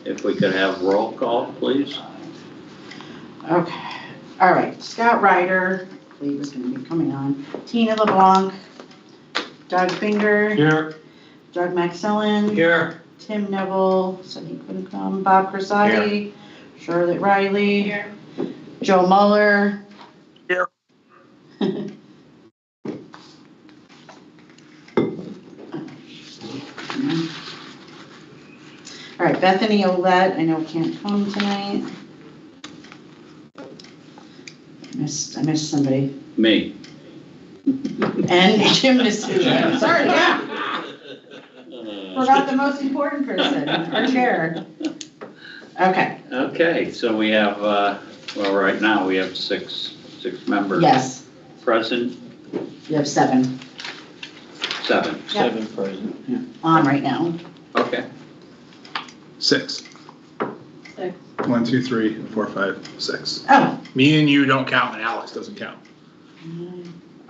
if we could have roll call, please. Okay, all right, Scott Ryder, I believe is gonna be coming on. Tina LeBlanc, Doug Finger, Here. Doug Maxellen. Here. Tim Neville, said he couldn't come. Bob Corsati, Charlotte Riley. Here. Joe Muller. Here. All right, Bethany Olet, I know can't come tonight. I missed somebody. Me. And Jim D'Souza. Sorry, yeah. Forgot the most important person, our chair. Okay, Okay, so we have, well, right now we have six members. yes, Present, you have 7 7. Seven present. on right now. Okay, 6. 6. 1, 2, 3, 4, 5, 6. Oh. Me and you don't count, and Alex doesn't count.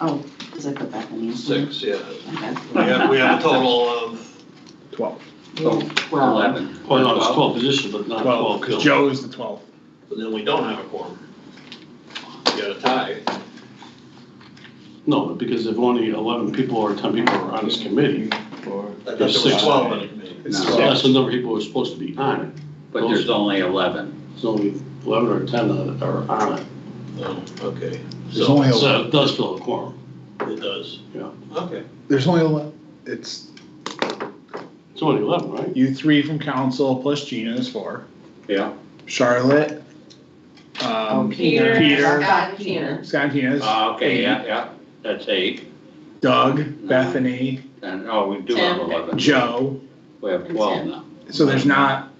Oh, because I put that in the. 6, yeah. Okay. We have a total of 12. oh, 11. Well, no, it's 12 positions, but not 12 because kills. Joe is the 12th. But then we don't have a quorum. You got a tie. No, because if only 11 people or 10 people are on this committee, I thought there There's was 6. 12 on the committee. It's No. 12. that's the number of people who are supposed to be on it. But there's only 11. There's only 11 or 10 that are on it. Oh, okay. There's So, only So it does fill a quorum. it does. Yeah. Okay. There's only 11. It's It's only 11, right? you 3 from council plus Gina is 4. Yeah. Charlotte. Peter. Peter. Scott, Tina. Scott and Tina's. Okay, yeah, that's 8. Doug, Bethany, And, oh, we do have 11. Joe. We have 12 now. So there's not,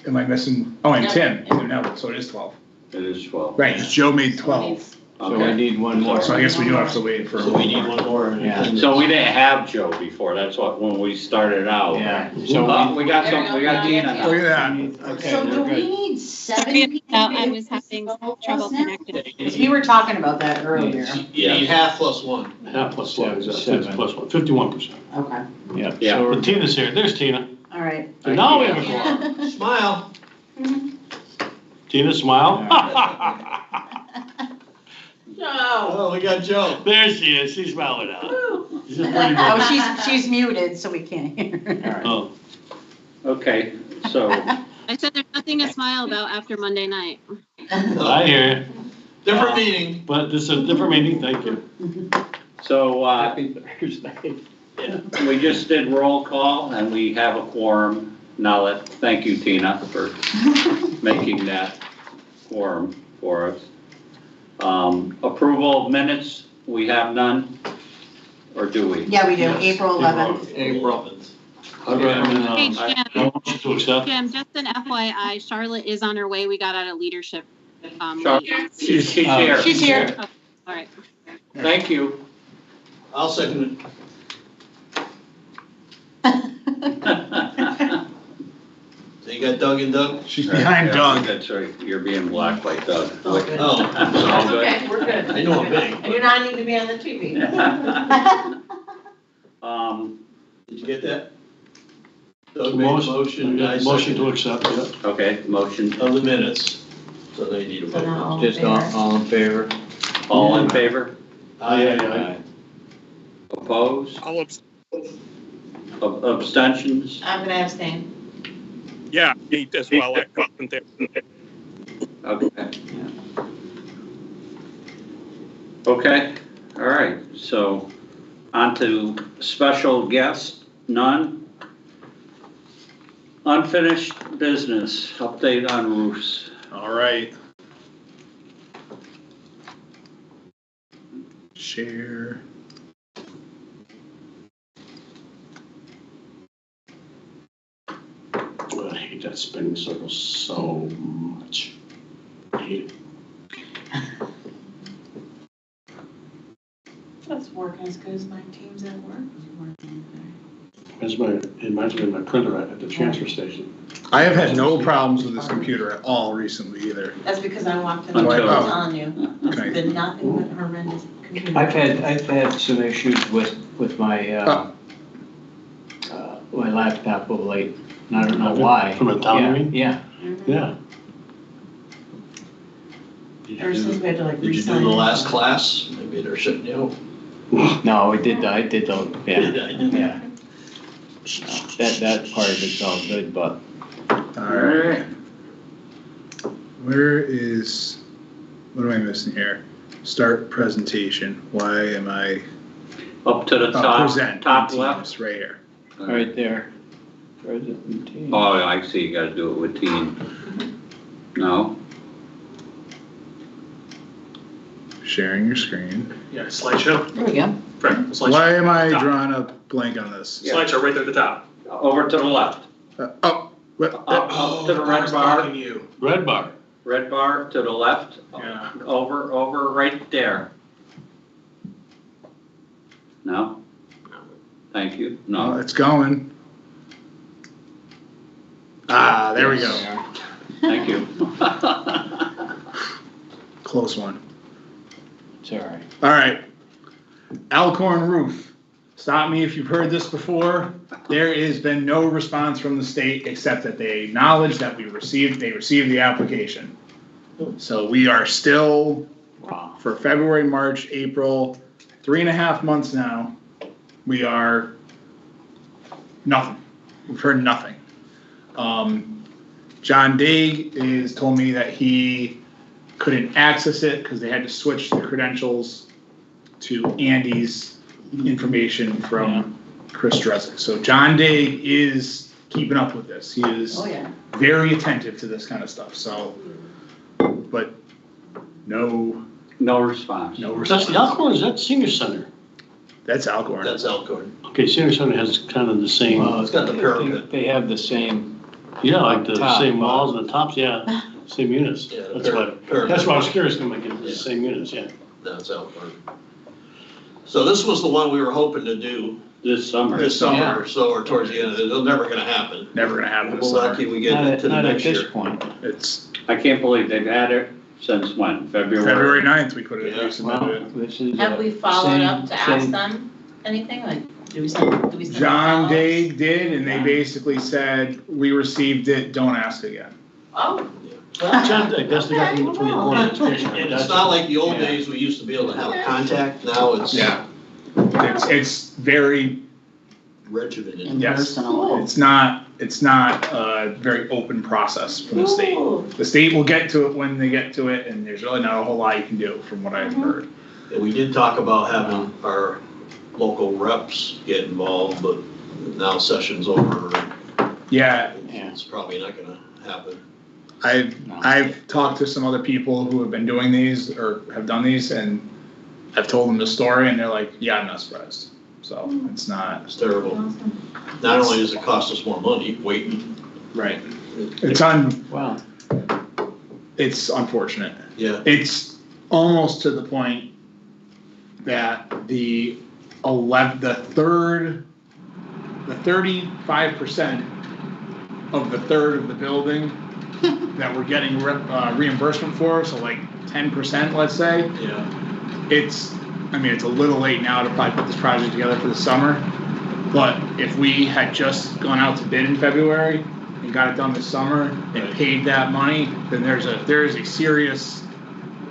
am I missing? Oh, and No. Tim. No, so it is 12. It is 12. Right, 'cause Joe made 12. So we Okay. need one more. So I guess we do have to wait for. So we need one more. Yeah. So we didn't have Joe before, that's what, when we started out. Yeah. Oh, we got some, we got Tina now. Look at that. Okay, So do we're we good. need 7 Sorry people? about, I was having trouble connecting. Because we were talking about that earlier. You need half plus 1. Half plus 1, exactly. Seven. Plus 1, 51%. Okay, Yeah. Yeah. So But we're- Tina's here. There's Tina. all right. And now we have a quorum. Smile. Tina, smile. No. Oh, we got Joe. There she is. She's smiling out. She's a pretty Oh, girl. she's muted, so we can't hear her. Oh, Okay, so, I said there's nothing to smile about after Monday night. I hear you. Different meeting. But this is a different meeting. Thank you. so, Happy Thursday. we just did roll call and we have a quorum. Now thank you, Tina, for making that quorum for us. Approval of minutes, we have none, or do we? Yeah, we do, Yes. April 11th. April. I'd recommend, Hey, I Jim, motion to accept. Jim, just an FYI, Charlotte is on her way. We got out of leadership. Charlotte, Late. she's here. She's here. All right. Thank you. I'll second it. So you got Doug and Doug? She's behind Yeah, Doug. That's right, you're being blocked by Doug. Oh, good. Oh, That's okay, we're good. I know I'm big. I do not need to be on the TV. Did you get that? Doug made a motion, I Motion to seconded accept, yeah. Okay, motion, of the minutes, so they need a So now vote. all in Just all, favor? all in favor? all in favor? Aye. Opposed? Abstentions? I'm gonna abstain. Yeah, me as well. I wasn't there. Okay. Okay, all right, so on to special guest, none. Unfinished business, update on roofs. All right. Share. I hate that spinning circle so much. I hate it. That's working as good as my team's at work. It reminds me of my printer at the transfer station. I have had no problems with this computer at all recently either. That's because I walked in, Okay. I'm telling you, Okay. it's been nothing but horrendous computer. I've had some issues with my, my laptop of late. And I don't know why. From a town Yeah, meeting? Yeah. Yeah. Ever since we had to like Did you re-sign. do the last class? Maybe they're shitting you. No, I did the, yeah, Yeah. yeah. That part of it's all good, but Alright. Where is, what am I missing here? Start presentation. Why am I? Up to the top, Present. top Teams, left. Right here. right there. President team. Oh, I see, you gotta do it with team. No? Sharing your screen. Yeah, slideshow, There we go. right, slideshow. Why am I Top. drawing a blank on this? Yeah. Slideshow right there at the top. Over to the left. Oh, what? Up to the I red was bar, talking to you. Red bar. red bar to the left. Yeah. Over, right there. No? Thank you, Oh, no. it's going. Ah, there we go. Thank you. Close one. It's all right. All right. Alcorn roof. Stop me if you've heard this before. There has been no response from the state except that they acknowledge that they received the application. So we are still, Wow. for February, March, April, 3.5 months now, we are nothing. We've heard nothing. John Daig is told me that he couldn't access it because they had to switch the credentials to Andy's information from Chris Dresnick. So John Daig is keeping up with this. He is Oh, yeah. very attentive to this kind of stuff, so, but no No response. response. That's the Alcorn, is that senior center? That's Alcorn. That's Elkhorn. Okay, senior center has kind of the same, It's got the parapet. They have the same, yeah, like the Top, same walls and the tops, yeah, same units. Yeah, the That's why, parapet. that's why I was curious, I'm like, it's the same units, yeah. That's Elkhorn. So this was the one we were hoping to do This summer. this summer Yeah. or so, or towards the end of it. It's never gonna happen. Never gonna happen this We're summer. lucky we get not into at, the not at next this year. point. It's I can't believe they've had it since when? February 9th, we could have Yeah. resubmitted Well, it. this is. Have we followed same- up to ask same- them anything? Like, do we send a John follow-up? Daig did, and they basically said, we received it, don't ask again. Oh. John, I guess they got from the Board of Education. And it's not like the old Yeah. days we used to be able to have contact, now it's Yeah. It's very, regimented. yes, Impersonal. it's not a very open process from the state. Ooh. The state will get to it when they get to it, and there's really not a whole lot you can do, from what I've heard. And we did talk about having our local reps get involved, but now session's over, Yeah, Yeah. it's probably not gonna happen. I've talked to some other people who have been doing these, or have done these, and I've told them the story, and they're like, yeah, I'm not surprised. So, it's not, It's terrible. Awesome. Not only does it cost us more money waiting, right. Wow. It's unfortunate. yeah, It's almost to the point that the 35% of the third of the building that we're getting reimbursement for, so like 10%, let's say, yeah. it's a little late now to probably put this project together for the summer, but if we had just gone out to bid in February and got it done this summer and paid that money, then there is a serious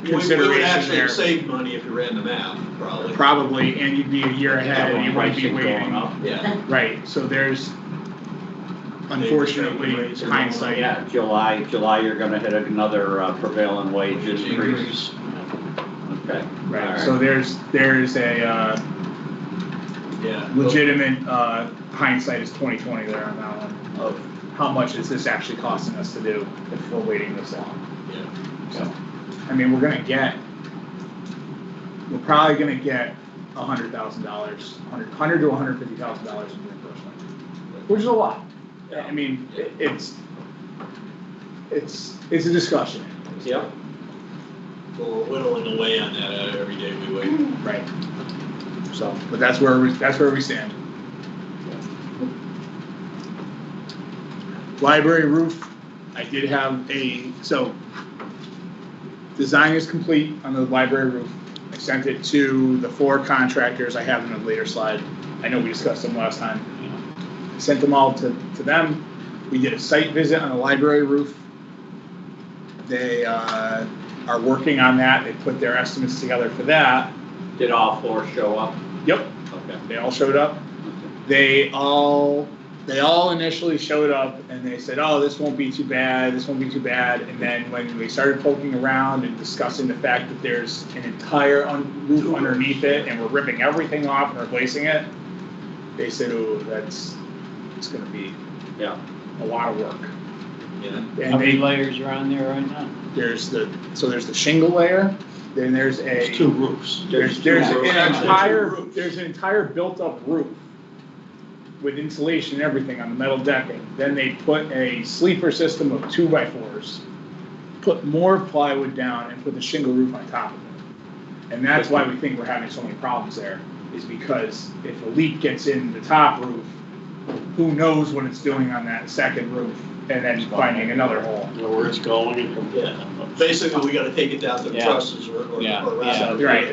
We would consideration actually there. have saved money if you ran the math, probably. Probably, and you'd be a year ahead, and you wouldn't be Pricing going waiting. up. Yeah. Right, so there's, unfortunately, hindsight. Yeah, July, you're gonna hit another prevailing wage increase. Okay. Right, All so there's a Yeah. legitimate hindsight is 20/20 there on that one, of how much is this actually costing us to do if we're waiting this long. Yeah. So, we're probably gonna get $100,000, $100 to $150,000 in reimbursement, which is a lot. I mean, it's a discussion. Yep. So we're whittling away on that every day we wait. Right. So, but that's where we stand. Library roof, I did have design is complete on the library roof. I sent it to the 4 contractors. I have them in a later slide. I know we discussed them last time. I sent them all to them. We did a site visit on the library roof. They are working on that. They put their estimates together for that. Did all four show up? Yep, Okay. they all showed up. They all initially showed up and they said, oh, this won't be too bad, this won't be too bad. And then when we started poking around and discussing the fact that there's an entire roof underneath it and we're ripping everything off and replacing it, they said, oh, it's gonna be a lot of work. Yeah. And How many layers are on there right now? there's the shingle layer, then there's There's two roofs. there's an entire built-up roof with insulation and everything on the metal decking. Then they put a sleeper system of 2x4s, put more plywood down and put the shingle roof on top of it. And that's why we think we're having so many problems there, is because if a leak gets in the top roof, who knows what it's doing on that second roof, and then finding another hole. Where it's going. Yeah. Basically, we gotta take it down to the Yeah. trusses or Yeah. around. Right,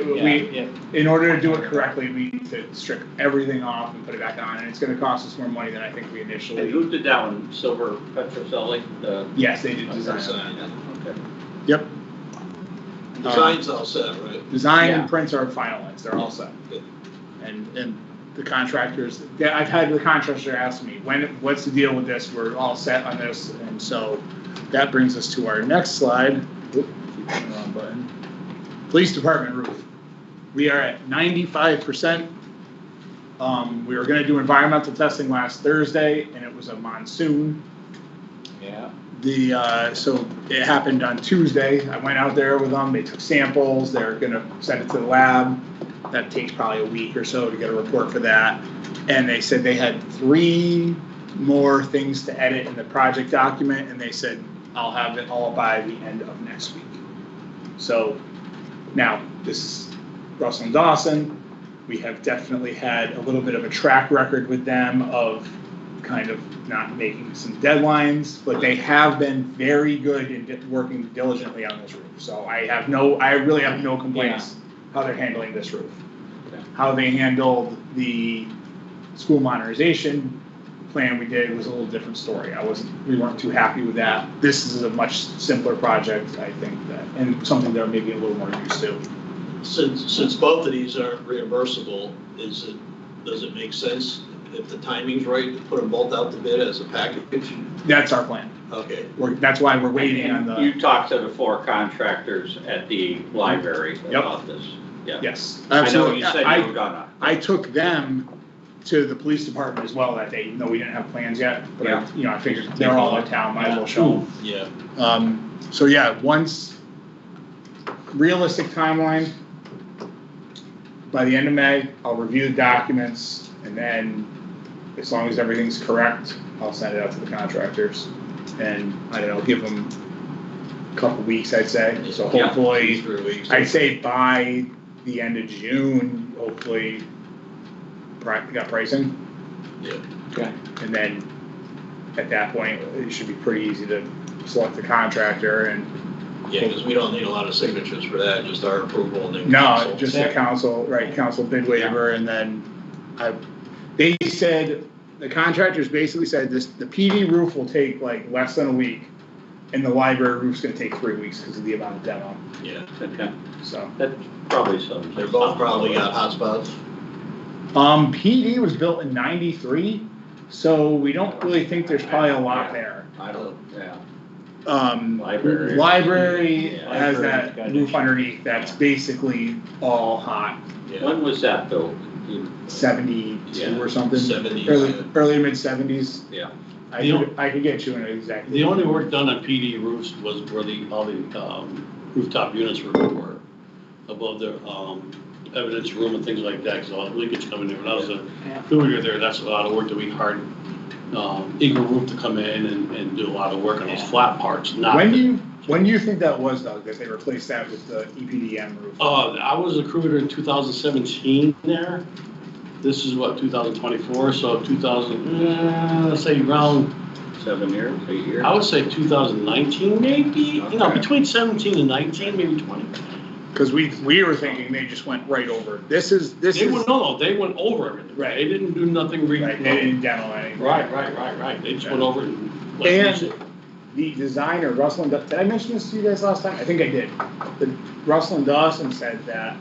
in order to do it correctly, we need to strip everything off and put it back on, and it's gonna cost us more money than I think we And initially. who did that one? Silver Petroselli? Yes, they did design. Okay. Yep, Design's all set, right? design Yeah. and prints are finalized, they're all set. Good. And the contractors, I've had the contractor ask me, what's the deal with this? We're all set on this, and so that brings us to our next slide. Whoop, keep hitting the wrong button. Police department roof. We are at 95%. We were gonna do environmental testing last Thursday, and it was a monsoon. Yeah. So it happened on Tuesday. I went out there with them, they took samples, they're gonna send it to the lab. That takes probably a week or so to get a report for that. And they said they had 3 more things to edit in the project document, and they said, I'll have it all by the end of next week. So now, this is Russell and Dawson. We have definitely had a little bit of a track record with them of kind of not making some deadlines, but they have been very good in working diligently on this roof. So I really have no complaints how they're handling this roof. How they handled the school modernization plan we did was a little different story. We weren't too happy with that. This is a much simpler project, I think, and something they're maybe a little more used to. Since both of these aren't reimbursable, does it make sense if the timing's right to put them both out to bid as a package? That's our plan. Okay. That's why we're waiting on And the, you talked to the 4 contractors at the library about this. Yeah. yes, I know absolutely. you said you were gonna. I took them to the police department as well that day, even though we didn't have plans yet. But I figured they're all in town, might as well show them. Yeah. So yeah, once, realistic timeline, by the end of May, I'll review the documents, and then as long as everything's correct, I'll send it out to the contractors. And I don't know, give them a couple weeks, I'd say. So Yeah. hopefully, 3 weeks. I'd say by the end of June, hopefully, got pricing. Yeah. Okay. And then at that point, it should be pretty easy to select the contractor and, Yeah, because we don't need a lot of signatures for that, just our approval and then. no, council. just the council, right, council bid waiver, and then they said, the contractors basically said the PD roof will take like less than a week, and the library roof's gonna take 3 weeks because of the amount of demo, Yeah, Okay, so. that's probably some. they're both probably got hotspots. PD was built in '93, so we don't really think there's probably a lot there. I don't, yeah. Library Yeah. has Library's that got roof it. underneath that's basically all hot, Yeah. When was that built? 72 or something. 70s, Early, yeah. early mid-70s. Yeah. I could get you an exact. The only work done on PD roofs was where all the rooftop units were above the evidence room and things like that, because all the leakage coming in. When I was a builder there, that's a lot of work that we hired Eagle Roof to come in and do a lot of work on those flat parts, not. When do you think that was, Doug, that they replaced that with the EPDM roof? I was a recruiter in 2017 there. This is what, 2024, so 2000, let's say around, 7 years, 8 years? I would say 2019 maybe, you know, Okay. between 17 and 19, maybe 20. Because we were thinking they just went right over. This is. They went over everything. Right. They didn't do nothing. Right, they didn't demo anything. Right. They just went over it and And the designer, Russell and Dawson, did I mention this to you guys last time? I think I did. Russell and Dawson said that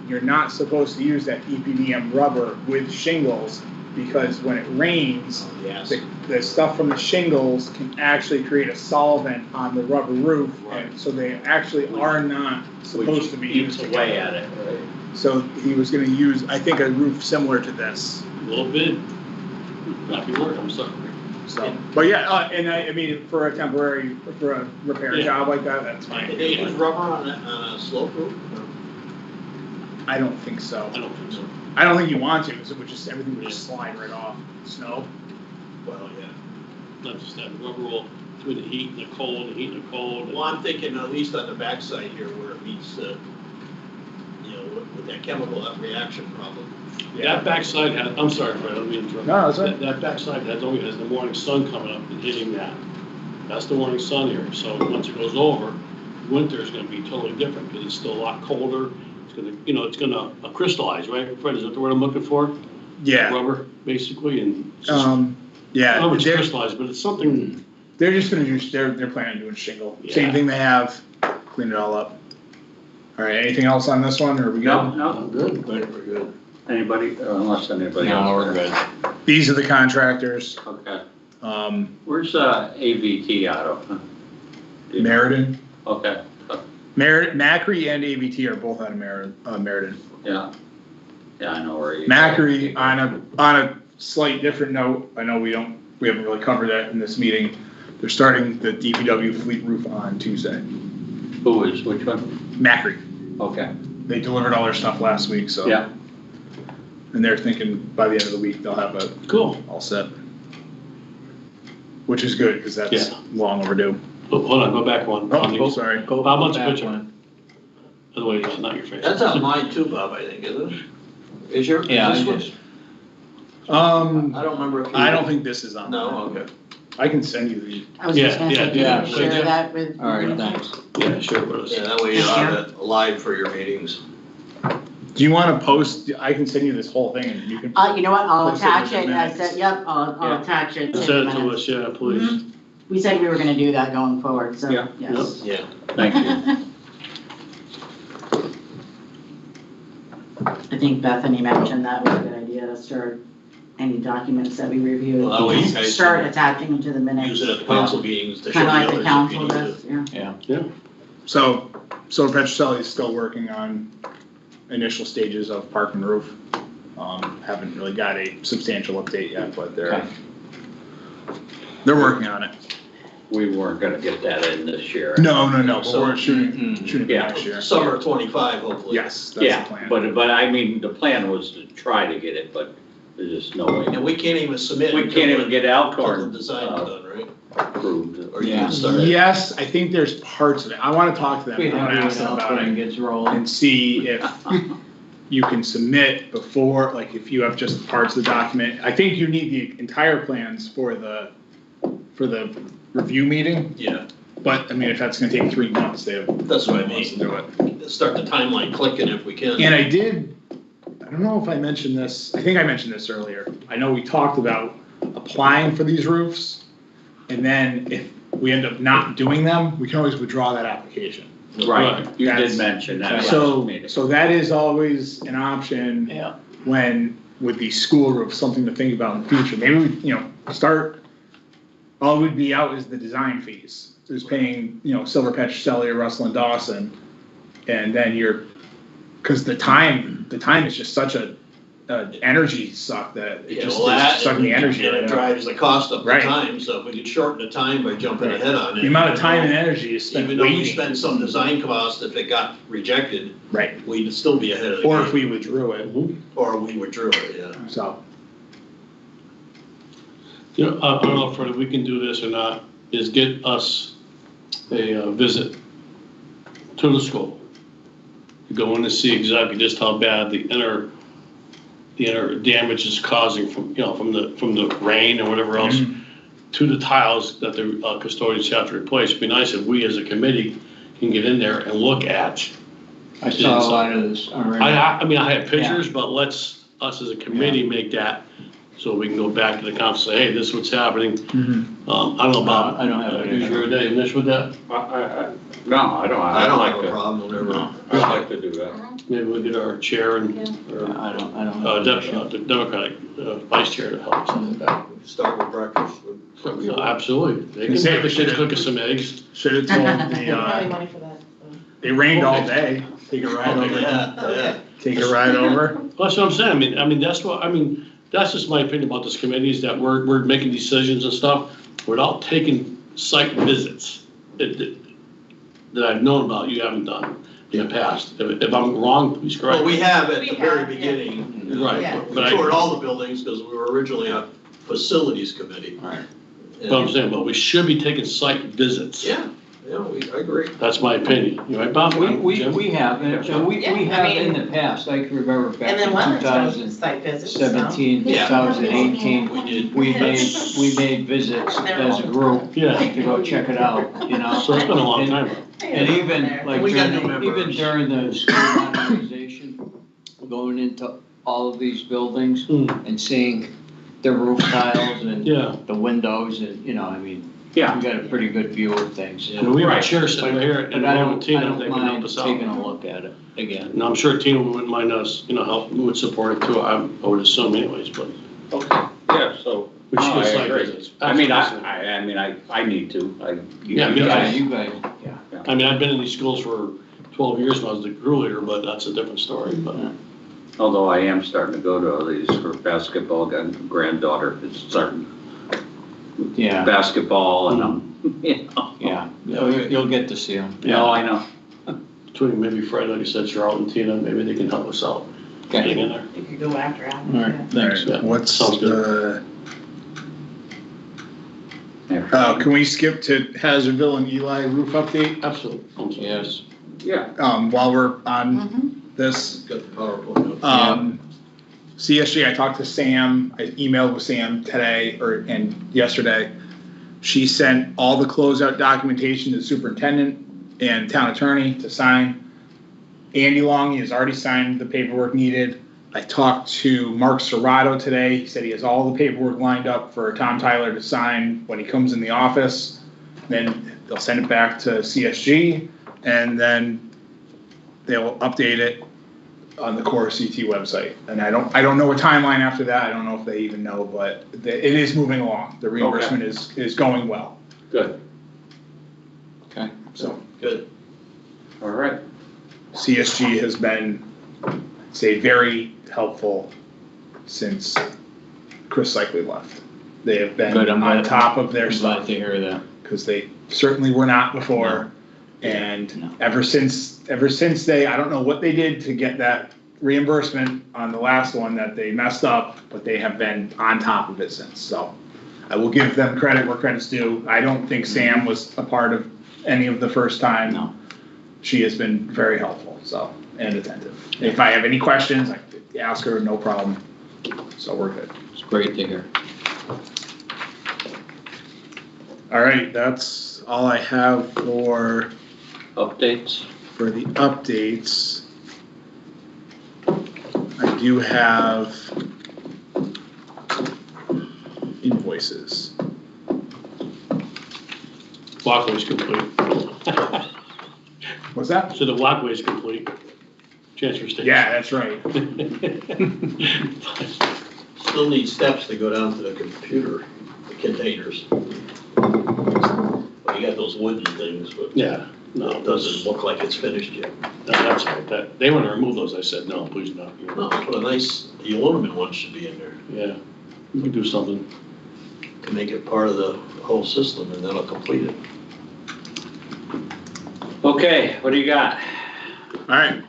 you're not supposed to use that EPDM rubber with shingles because when it rains, Yes. the stuff from the shingles can actually create a solvent on the rubber roof. And so they actually are not supposed to be Eats used away together. at it, right? So he was gonna use, I think, a roof similar to this. A little bit. Crappy work, I'm sorry. So, but yeah, and I mean, for a temporary, for a repair Yeah. job like that, that's fine. Did they use rubber on a slope roof? I don't think so. I don't think so. I don't think you want to, because it would just, everything would just slide right off, snow. Well, yeah. Not just that rubber roll between the heat and the cold, the heat and the cold. Well, I'm thinking at least on the backside here where it meets the, with that chemical, that reaction problem. That backside has, I'm sorry, Fred, I don't mean to interrupt. No, that's right. That backside has always, has the morning sun coming up and hitting that. That's the morning sun here, so once it goes over, winter is gonna be totally different, because it's still a lot colder. It's gonna, it's gonna crystallize, right? Fred, is that the word I'm looking for? Yeah, Rubber, basically, and it's just, I don't yeah, know if it's they're, crystallized, but it's something, they're just gonna do, they're planning on doing shingle. Same Yeah. thing they have, clean it all up. All right, anything else on this one, or are we No, good? no, good. We're good. anybody, unless anybody else. No, we're good. These are the contractors, Okay, Meriden, where's AVT out of? Okay, Macri and AVT are both out of Meriden. yeah, I know where you. Macri, on a slight different note, I know we haven't really covered that in this meeting. They're starting the DPW fleet roof on Tuesday. Who is, which one? Macri, Okay, they delivered all their stuff last week, so. yeah, And they're thinking by the end of the week, they'll have it Cool. all set. Which is good, because that's Yeah. long overdue. Oh, hold on, go back one. Oh, sorry. How about the Back picture? one. By the way, it's not your face. That's on mine too, Bob, I think, isn't it? Is your, Yeah, this I one? just- I don't remember if you. I don't think this is on. No, okay. I can send you the, I was just gonna Yeah, say, yeah, can you yeah. share that with? All right, thanks. Yeah, sure, but it's. Yeah, that way you'll have it live for your meetings. do you wanna post, I can send you this whole thing and you can. You know what, I'll Post it attach with it, the I minutes. said, yep, I'll Yeah. attach it to the Send it to minutes. us, yeah, please. We said we were gonna do that going forward, so, Yeah. yes. Yeah. thank you. I think Bethany mentioned that was a good idea to start any documents that we review. Well, that way you guys Start can attaching them to the minutes. Use it at the council meetings to show Kinda the like others the if council you need to. does, yeah. So Petroselli is still working on initial stages of Parkman roof. Haven't really got a substantial update yet, but they're working on it. We weren't gonna get that in this year. No, but So- we're shooting for Yeah. next year. Summer of 25, hopefully. Yes, that's Yeah, the plan. but I mean, the plan was to try to get it, but there's just no way. And we can't even submit. We can't even get Until the Alcorn design's done, right? approved. Or you Yeah. can start. Yes, I think there's parts of it. I wanna talk to them, We I don't wanna do ask it them all about when it it gets rolling. and see if you can submit before, like if you have just parts of the document. I think you need the entire plans for the review meeting, Yeah, but I mean, if that's gonna take 3 months, they have. that's what I months to mean. do it. Start the timeline clicking if we can. And I don't know if I mentioned this, I think I mentioned this earlier. I know we talked about applying for these roofs, and then if we end up not doing them, we can always withdraw that application. Right, you That's- did mention that last So, meeting. so that is always an option Yeah. when, with these school roofs, something to think about in the future. Maybe we, all we'd be out is the design fees. Is paying, Silver Petroselli or Russell and Dawson, and then cause the time is just such a energy suck that it Yeah, just well, that, is sucking the energy and right it out. drives the cost up the Right. time, so if we could shorten the time by jumping Right. ahead on it. The amount of time and energy is spent Even though we waiting, spend some design cost, if it got rejected, right, we'd still be ahead of the or game. if we withdrew it, Or we withdrew it, yeah. so. I don't know if Freddie, we can do this or not, is get us a visit to the school. Go in and see exactly just how bad the inner damage is causing from the rain or whatever else to the tiles that the custodians have to replace. It'd be nice if we as a committee can get in there and look at. I saw a lot of this already. I mean, I have pictures, but let's, us as a committee make that so we can go back to the council, say, hey, this is what's happening. Mhm. I don't know, Bob. I don't have any Is your day, Mitch, with that? No, I don't. I I'd don't like have a to. problem, whatever. I'd like to do that. Maybe we'll get our chair and, or, I don't have an issue. the Democratic vice chair to help us with that. Start with breakfast. Absolutely. They can Say have the we kids should've- cook us some eggs. Should've told Probably the, money for that. it rained all day, take a ride over, Yeah. take a ride over. That's what I'm saying. I mean, that's just my opinion about this committee is that we're making decisions and stuff without taking site visits that I've known about you haven't done in the past. If I'm wrong, please correct Well, me. we have at We the very have, yeah. beginning. Right, Yeah. We but toured all the buildings because we were originally a facilities committee. Right. But I'm saying, but we should be taking site visits. Yeah, I agree. That's my opinion. You right, Bob? We Jim? have, and we Yeah, I have mean- in the past, I can remember back And in then Leonard's done 2017, site visits, so. 2018, We did. we made visits as a group Yeah, to go check it out, you know? so it's been a long time. And even like We got new even members. during the school modernization, going into all of these buildings Hmm. and seeing the roof tiles and Yeah, the windows and, you know, I mean, Yeah, we got a pretty good view of things. I mean, we have a Right. chair sitting right here, and But I along don't, with Tina, I they don't can help mind us out. taking a look at it again. And I'm sure Tina wouldn't mind us, help, would support it too, I would assume anyways, but okay, yeah, so. we should No, I get site agree. visits. I mean, Absolutely. I need to, Yeah, me you too. guys- You guys, I mean, I've been in these schools for 12 years when I was the crew leader, but that's a different story, but. Although I am starting to go to these for basketball, granddaughter is starting yeah, basketball and yeah, you'll get to see them. No, I know. Between maybe Fred, like you said, Charlotte and Tina, maybe they can help us out. Getting in there. You could go after All right, Alan. thanks. Yeah, What's sounds the, can we skip to Hazardville and Eli roof update? Absolutely. I'm sorry. Yes. Yeah, While we're on Mhm. this, Got the PowerPoint up. CSG, I talked to Sam, I emailed with Sam today and yesterday. She sent all the closeout documentation to the superintendent and town attorney to sign. Andy Long has already signed the paperwork needed. I talked to Mark Serrato today. He said he has all the paperwork lined up for Tom Tyler to sign when he comes in the office. Then they'll send it back to CSG and then they'll update it on the Core CT website. And I don't know a timeline after that. I don't know if they even know, but it is moving along. The reimbursement is going well. good, Okay. So Good. all right. CSG has been, say, very helpful since Chris Cycli left. They have been Good, I'm on glad- top of their I'm glad stuff to hear that. because they certainly were not before. And No. ever since they, I don't know what they did to get that reimbursement on the last one that they messed up, but they have been on top of it since. So I will give them credit where credit's due. I don't think Sam was a part of any of the first time. No. She has been very helpful, so, and attentive. If I have any questions, I could ask her, no problem. So we're good. It's great to hear. All right, that's all I have for Updates? the updates. I do have invoices. Walkway's complete. What's that? So the walkway's complete. Transfer station. Yeah, that's right. Still need steps to go down to the computer, the containers. Well, you got those wooden things, but Yeah, no, it doesn't look like it's finished yet. that's right. They want to remove those. I said, no, please no. No, but a nice, the aluminum one should be in there Yeah, we can do something. to make it part of the whole system and that'll complete it. Okay, what do you got? All right,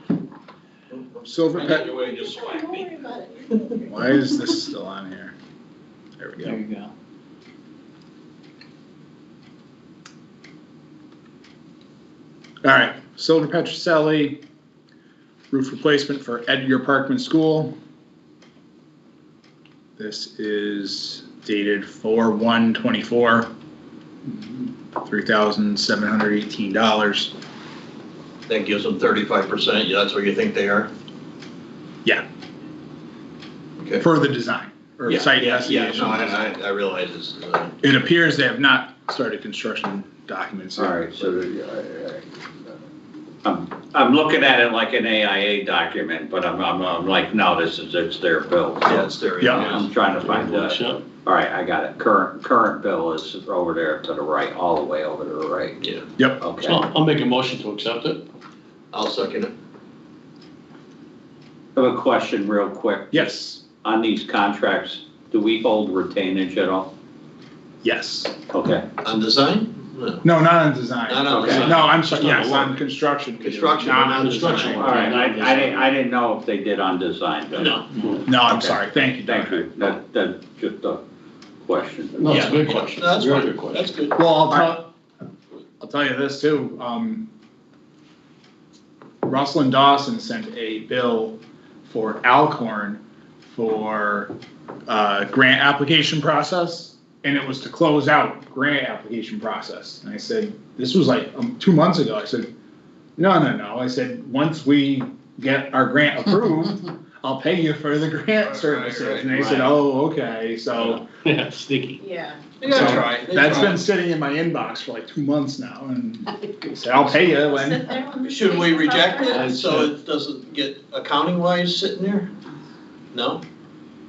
Silver I Pet- got your way, just swipe Don't me. worry about it. why is this still on here? There we There go. you go. All right, Silver Petroselli, roof replacement for Edgar Parkman School. This is dated 4/1/24, $3,718. That gives them 35%, yeah, that's where you think they are? Yeah. Okay. For the design. or Yeah, site yeah, investigation. no, I realize this is, It appears they have not started construction documents yet. All right, so I'm looking at it like an AIA document, but I'm like, no, it's their bill. So yeah, it's there. Yeah. I'm trying to find the, Sure. all right, I got it. Current bill is over there to the right, all the way over to the right. Yeah, Yep. Okay. So I'll make a motion to accept it. I'll second it. I have a question real quick. Yes. On these contracts, do we hold retainage at all? Yes. Okay. On design? No. No, not on design. Not on Okay. design. No, I'm sorry, Not yes, on on construction. Construction, Not not on construction. design. All right, I didn't know if they did on design. No. No, I'm Okay. sorry, thank you. Thank you. That's just a question. No, it's a Yeah. good question. No, that's Very fine. good question. That's good. Well, I'll tell you this too, Russell and Dawson sent a bill for Alcorn for, grant application process, and it was to close out grant application process. And I said, this was like, 2 months ago, I said, no, I said, once we get our grant approved, I'll pay you for the grant services. And they said, oh, okay, so. Yeah, sneaky. Yeah. You gotta So, try. They That's try. been sitting in my inbox for like 2 months now, and I said, I'll pay you when. Sit there when the Should we trees reject are it so it doesn't get accounting wise sitting there? No?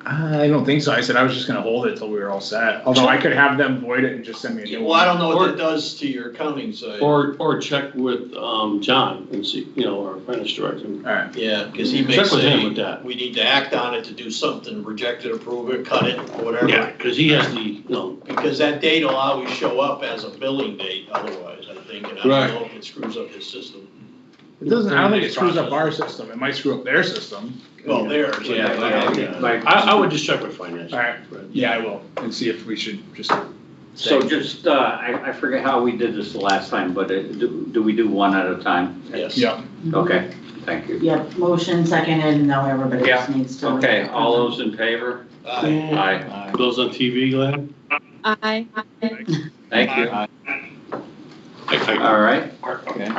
I don't think so. I said I was just gonna hold it till we were all set, although I could have them void it and just send me a new Well, I one. don't know what that does to your accounting side. Or check with, John and see, our finance director. Alright, Yeah, cause he may Check with him with say, that. we need to act on it to do something, reject it, approve it, cut it, whatever. Yeah, cause he has the, Because that date will always show up as a billing date otherwise, I think, and I Right. don't know if it screws up his system. it doesn't, I don't think it screws up our system, it might screw up their system. Well, theirs, yeah. Like, I would just check with finance. Alright, yeah, I will, and see if we should just. so just, I forget how we did this the last time, but do we do one at a time? Yes. Yeah, Okay, thank you. Yep, motion seconded, and now everybody else needs to. Okay, all those in favor? Aye. Those on TV, Glenn? Aye. Thank you. I- All right. Okay.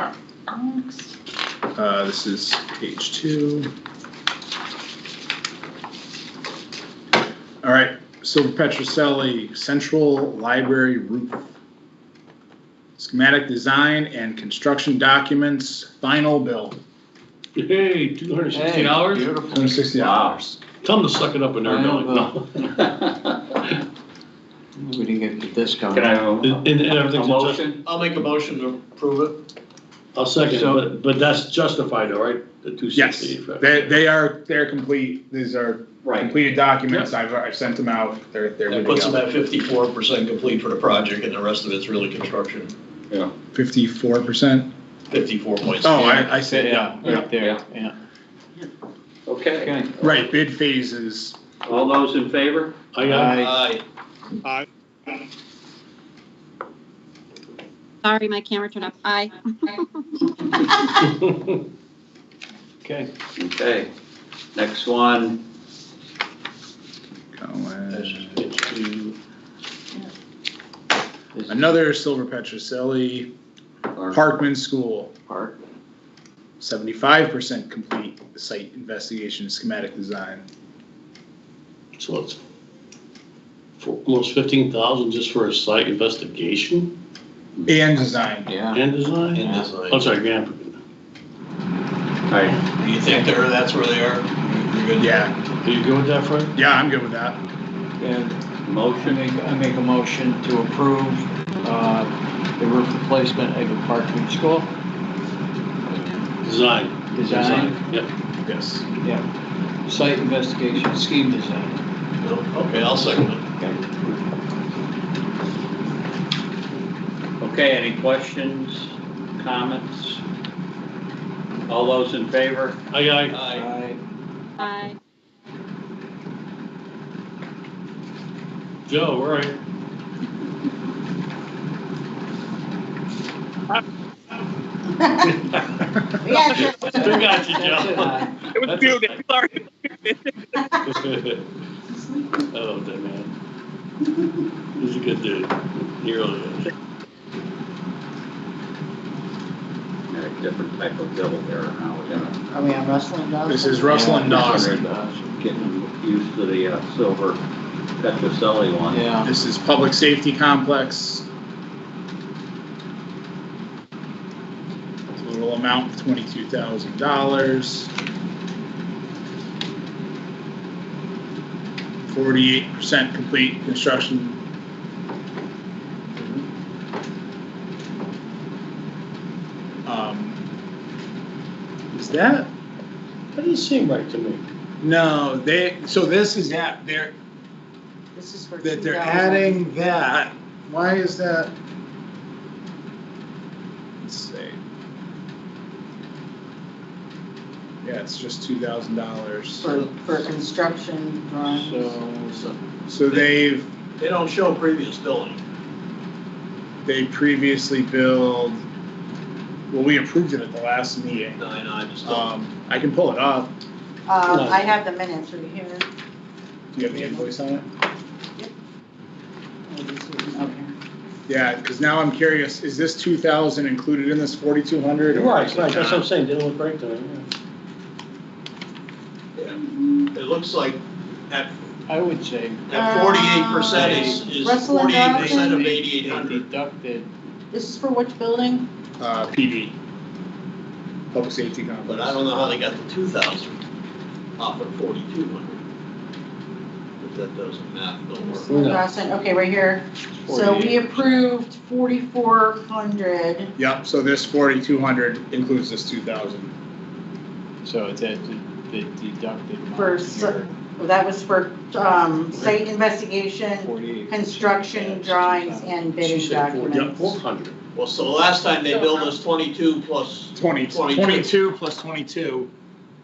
this is page 2. Alright, Silver Petroselli, Central Library Roof. Schematic design and construction documents, final bill, Hey, $260? Beautiful. $160. Tell them to suck it up in their Final billing. No. We didn't get the discount. Can I have And a everything's adjusted. motion? I'll make a motion to approve it. I'll second, So- but that's justified, all right? The Yes, 260. they're complete, these are Right. completed documents, I've sent them out, they're That good puts to them go. at 54% complete for the project and the rest of it's really construction. 54%? 54.6. Oh, I said, Yeah, yeah, right there, yeah. Okay, Okay. right, bid phases, all those in favor? I got Aye. Sorry, my camera turned off. Aye. Okay. Okay, next one, That's just page 2. another Silver Petroselli, Parkman School, Park. 75% complete site investigation schematic design. So it's for almost 15,000 just for a site investigation And design. Yeah. and design? In design. I'm sorry, grant. right, Do you think that's where they are? You're good? Yeah, Are you good with that, Fred? yeah, I'm good with that. And motion, I make a motion to approve, the roof replacement at the Parkman School. Design. Design. Yep. Yes. Yeah. Site investigation, scheme design. Okay, I'll second it. okay, any questions, comments? All those in favor? Aye, aye. Aye. Aye. Joe, all right. Yeah, Still got you, That's it, Joe. huh? It was beautiful, sorry. I love that man. He's a good dude. He really is. A different type of bill there, now we're gonna. Are we on Russell and Dawson? This is Russell and Dawson. Getting used to the silver Petroselli one. Yeah. This is public safety complex. Total amount of $22,000. 48% complete construction. Is that? That doesn't seem right to me. No, so this is that, they're This is for that they're 2000. adding that. Why is that? Let's see. Yeah, it's just $2,000. For construction drawings. So they They don't show previous billing. previously billed, well, we approved it at the last meeting. No, I just. I can pull it up. I have the minutes right here. Do you have the invoice on it? Okay. Yeah, because now I'm curious, is this 2,000 included in this 4,200? Right, that's what I'm saying, didn't look right to me. It looks like at I would say that 48% is Russell and 48% of they 8,800. deducted, This is for which building? PD. Public safety complex. But I don't know how they got the 2,000 off of 4,200. If that doesn't math, don't work. No. Dawson, okay, right here. So we approved 4,400. Yep, so this 4,200 includes this 2,000. so it's at the deducted amount For, here, that was for, site investigation, 48. construction drawings, and bidding She said documents. 400. Well, so the last time they billed us 22 plus 22 plus 22,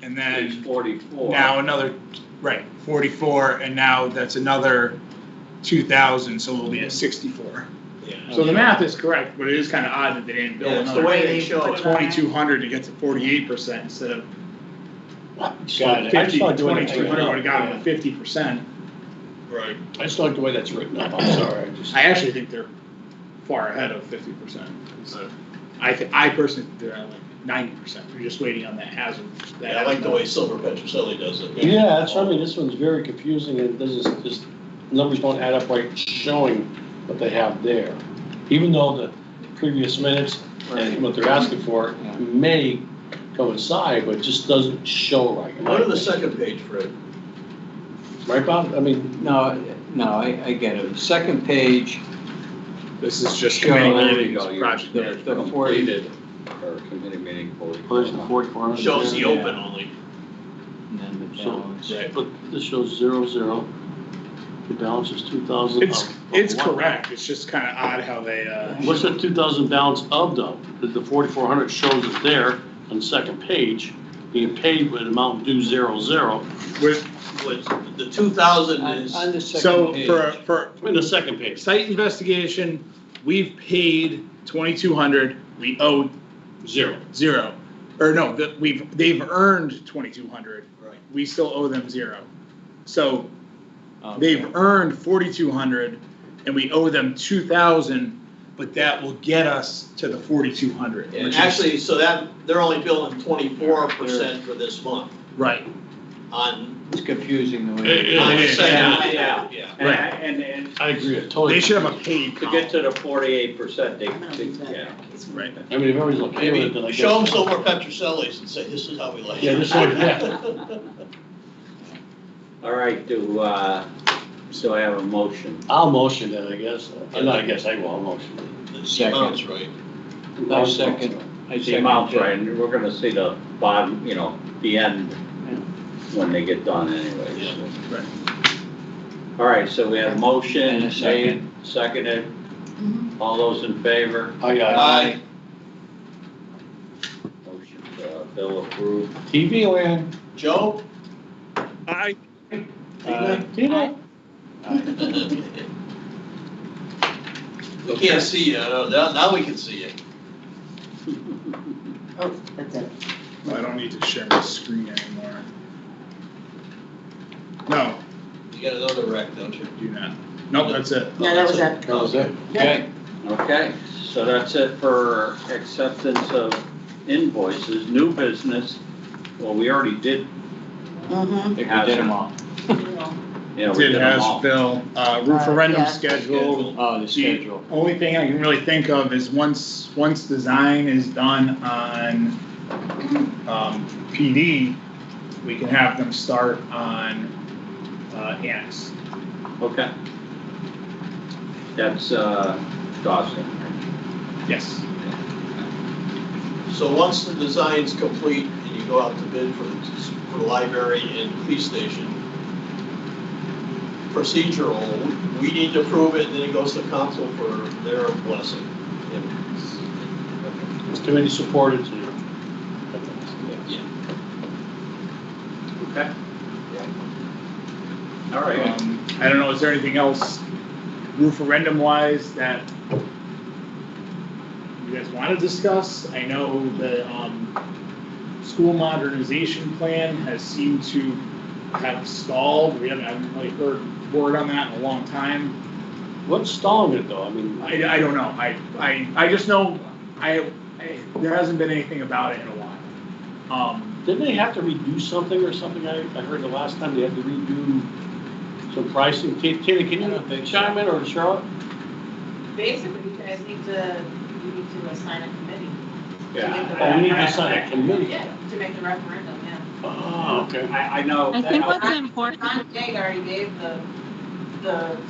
and It's then 44. now another, right, 44, and now that's another 2,000, so it'll be at 64. Yeah. So the math is correct, but it is kind of odd that they didn't bill Yeah, it's the another way they show it. 2,200 to get to 48% instead of Got it. I 50, just like the way that's 2,200 written would have got up. them to 50%. Right. I just like the way that's written up, I'm sorry. I actually think they're far ahead of 50%. So I personally think they're at like 90%. They're just waiting on that hazard. Yeah, I like the way Silver Petroselli does it. Yeah, that's, I mean, this one's very confusing and it doesn't, just, numbers don't add up right showing what they have there. Even though the previous minutes and what they're asking for may coincide, but it just doesn't show right. Go to the second page, Fred. Right, Bob? I mean, No, I get it. Second page, This is just Sure, committee There you meetings, go, you project the- management. the completed, or committee meeting 44. there's the 4,400. Shows the Yeah. open only. and then the So, balance. Right. but this shows 0, The balance is 2,000. It's correct, it's just kind of odd how they, What's the 2,000 balance of though? The 4,400 shows it there on the second page, being paid with amount due 0. with, Was, the 2,000 On is, the second so page. for In the second page. site investigation, we've paid 2,200, we owe 0. 0. Or no, they've earned 2,200, right. we still owe them 0. So Okay. they've earned 4,200 and we owe them 2,000, but that will get us to the 4,200. And which is- actually, so that, they're only billing 24% for this month Right, on, It's confusing the way. It on the is, second, yeah. yeah. And I agree, I totally. they should have a paid to get column. to the 48%, they, yeah. Right. I mean, if everybody's okay with it, then I Maybe guess. show them Silver Petroselli's and say, this is how we like it. Yeah, this one, yeah. All right, so I have a motion. I'll motion that, I guess. Not, I guess I will, I'll motion. The amount's right. I second. The amount's right, and we're gonna see the bottom, the end when they get done anyways. Yeah. Right. All right, so we have a motion And a second. made, seconded. All those in favor? Aye. Motion, bill approved. TV land. Joe? Aye. Tina? We can't see you, now we can see you. Oh, that's it. I don't need to share my screen anymore. No, You got another rec, don't you? do not. Nope, that's it. Yeah, that was it. That was it. Okay. Okay, so that's it for acceptance of invoices, new business. Well, we already did. Mm-hmm. I think we did them all. Yeah, we Did did them has all. Phil, referendum yeah. schedule. Oh, the The schedule. only thing I can really think of is once design is done on, PD, we can have them start on, annex. Okay. That's, Dawson. Yes. So once the design's complete and you go out to bid for the library and police station, procedural, we need to approve it, and then it goes to council for their blessing. It's committee supported, so. Okay. All right. I don't know, is there anything else referendum wise that you guys want to discuss? I know the, school modernization plan has seemed to have stalled. I haven't really heard word on that in a long time. What's stalling it though? I mean, I don't know. I just know there hasn't been anything about it in a while. didn't they have to redo something or something? I heard the last time they had to redo some pricing. Tina, can you chime in, or Charlotte? Basically, you guys need to assign a committee. Yeah. Oh, we need to assign a committee. Yeah, to make the referendum, yeah. Oh, okay. I know. I think what's John important, Jay already gave the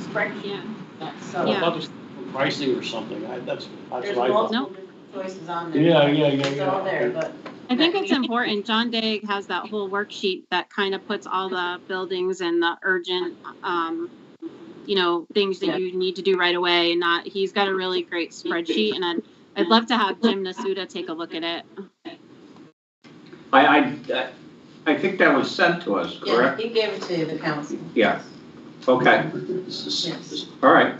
spreadsheet, yeah, so I thought it was pricing or something. That's there's what I thought. multiple different choices on there. Yeah. It's all there, but. I think it's important. John Daig has that whole worksheet that kind of puts all the buildings and the urgent, things that you need to do right away. And he's got a really great spreadsheet, and I'd love to have Jim Nasuda take a look at it. I think that was sent to us, Yeah, correct? he gave it to the council. Yeah. Okay. Yes. All right.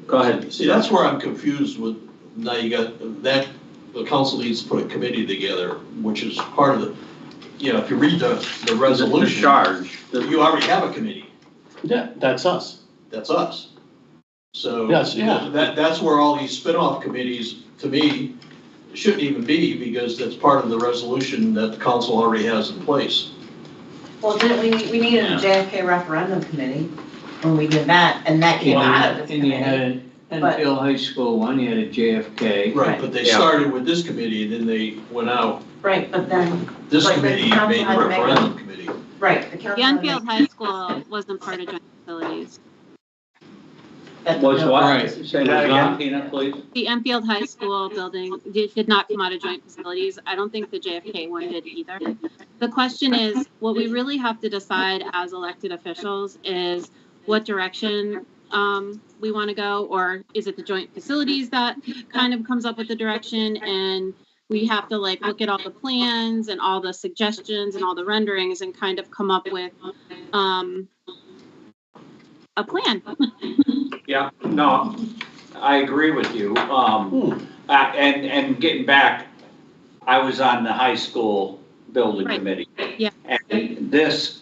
Go ahead. See, that's where I'm confused with, now you got that, the council needs to put a committee together, which is part of the, if you read the The resolution, charge. you already have a committee. Yeah, that's us. That's us. So Yes, yeah. that's where all these spin-off committees, to me, shouldn't even be, because that's part of the resolution that the council already has in place. Well, we needed a JFK referendum committee when we did that, and that came out of this And you committee. had an Enfield High School one, you had a JFK. Right, but they Yeah. started with this committee, and then they went out, Right, but then, this Like the committee council made the had to make a- referendum committee. right, the council. The Enfield High School wasn't part of joint facilities. Was what? Right. Say that again, Tina, please. The Enfield High School building did not come out of joint facilities. I don't think the JFK one did either. The question is, what we really have to decide as elected officials is what direction we want to go, or is it the joint facilities that kind of comes up with the direction, and we have to look at all the plans and all the suggestions and all the renderings and kind of come up with a plan. Yeah, no, I agree with you. And getting back, I was on the high school building Right. committee. Yeah. And this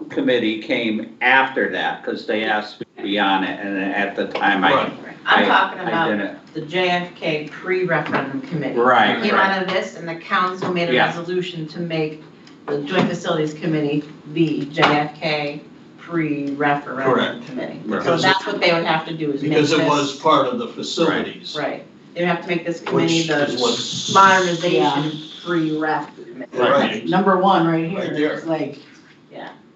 committee came after that, because they asked me to be on it, and at the time Right. I'm talking I about didn't. the JFK pre-referendum committee. Right, Came right. out of this, and the council made a Yeah. resolution to make the joint facilities committee the JFK pre-referendum Correct. committee. Right. So that's what they would have to do, is make Because this. it was part of the facilities. Right, they would have to make this committee Which is the what, modernization pre-ref committee. right, Number one right here, Right there. it's like,